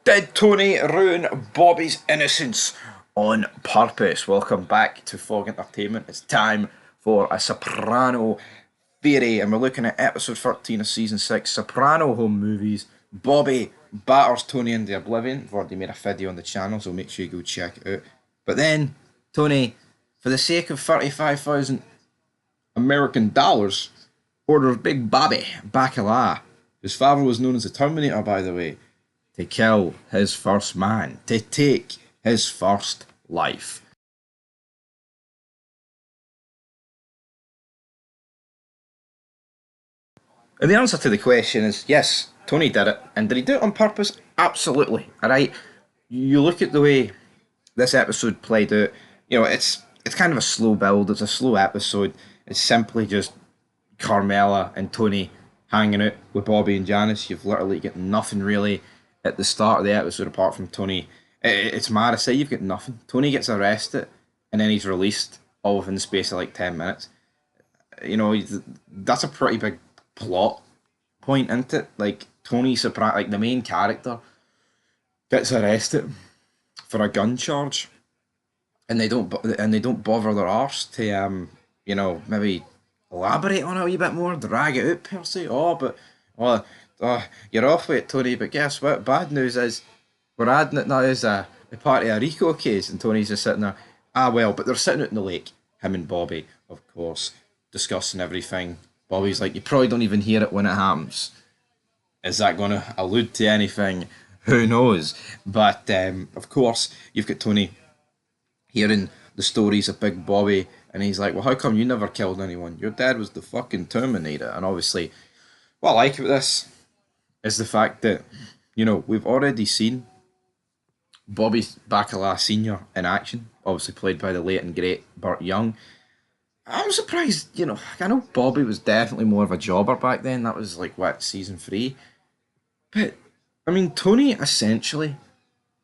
Did Tony ruin Bobby's innocence on purpose? Welcome back to Fog Entertainment. It's time for a Soprano theory, and we're looking at episode 13 of season 6, Soprano home movies. Bobby batters Tony into oblivion. I've already made a video on the channel, so make sure you go check it out. But then Tony, for the sake of 35,000 American dollars, orders Big Bobby Bacala, whose father was known as the Terminator, by the way, to kill his first man, to take his first life. And the answer to the question is yes, Tony did it. And did he do it on purpose? Absolutely. Alright? You look at the way this episode played out, it's kind of a slow build, it's a slow episode. It's simply just Carmela and Tony hanging out with Bobby and Janice. You've literally got nothing really at the start of the episode apart from Tony. It's mad to say you've got nothing. Tony gets arrested and then he's released all within the space of like 10 minutes. That's a pretty big plot point, isn't it? Like Tony Soprano, like the main character, gets arrested for a gun charge, and they don't bother their arse to maybe elaborate on it a wee bit more, drag it out per se. You're off with it, Tony, but guess what? Bad news is we're adding it now as a part of a Rico case, and Tony's just sitting there. But they're sitting out in the lake, him and Bobby, of course, discussing everything. Bobby's like, you probably don't even hear it when it happens. Is that going to allude to anything? Who knows? But, of course, you've got Tony hearing the stories of Big Bobby, and he's like, well, how come you never killed anyone? Your dad was the fucking Terminator. And obviously, what I like about this is the fact that, we've already seen Bobby Bacala Sr. in action, obviously played by the late and great Burt Young. I'm surprised, I know Bobby was definitely more of a jobber back then. That was like, season 3? But, I mean, Tony essentially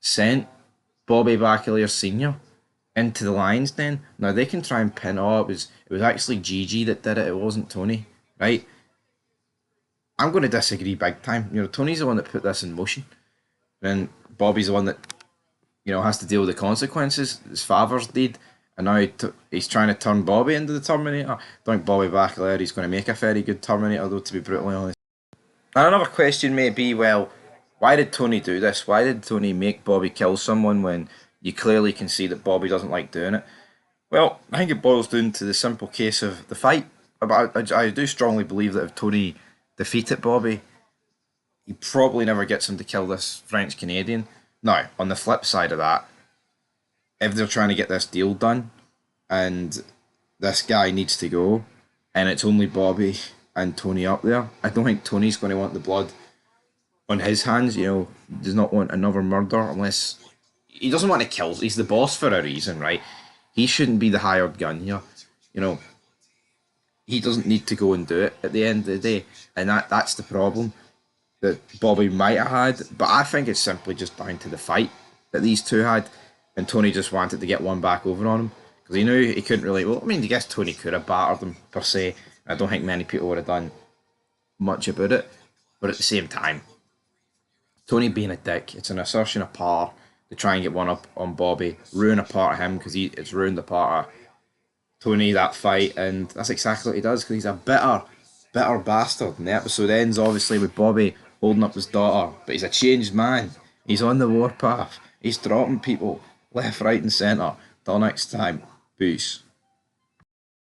sent Bobby Bacala Sr. into the Lion's Den. Now, they can try and pin, it was actually Gigi that did it, it wasn't Tony, right? I'm going to disagree big time. Tony's the one that put this in motion. And Bobby's the one that, has to deal with the consequences. His father's dead. And now he's trying to turn Bobby into the Terminator. I don't think Bobby Bacala is going to make a very good Terminator, though, to be brutally honest. And another question may be, well, why did Tony do this? Why did Tony make Bobby kill someone when you clearly can see that Bobby doesn't like doing it? Well, I think it boils down to the simple case of the fight. But I do strongly believe that if Tony defeated Bobby, he probably never gets him to kill this French Canadian. Now, on the flip side of that, if they're trying to get this deal done and this guy needs to go and it's only Bobby and Tony up there, I don't think Tony's going to want the blood on his hands. Does not want another murder unless he doesn't want to kill. He's the boss for a reason, right? He shouldn't be the hired gun here. He doesn't need to go and do it at the end of the day, and that's the problem that Bobby might have had. But I think it's simply just down to the fight that these two had, and Tony just wanted to get one back over on him because he knew he couldn't really. Well, I mean, I guess Tony could have battered him per se. I don't think many people would have done much about it, but at the same time, Tony being a dick, it's an assertion of power to try and get one up on Bobby, ruin a part of him because it's ruined the part of Tony, that fight, and that's exactly what he does because he's a bitter bastard. And the episode ends obviously with Bobby holding up his daughter, but he's a changed man. He's on the warpath. He's dropping people left, right, and centre. Till next time, peace.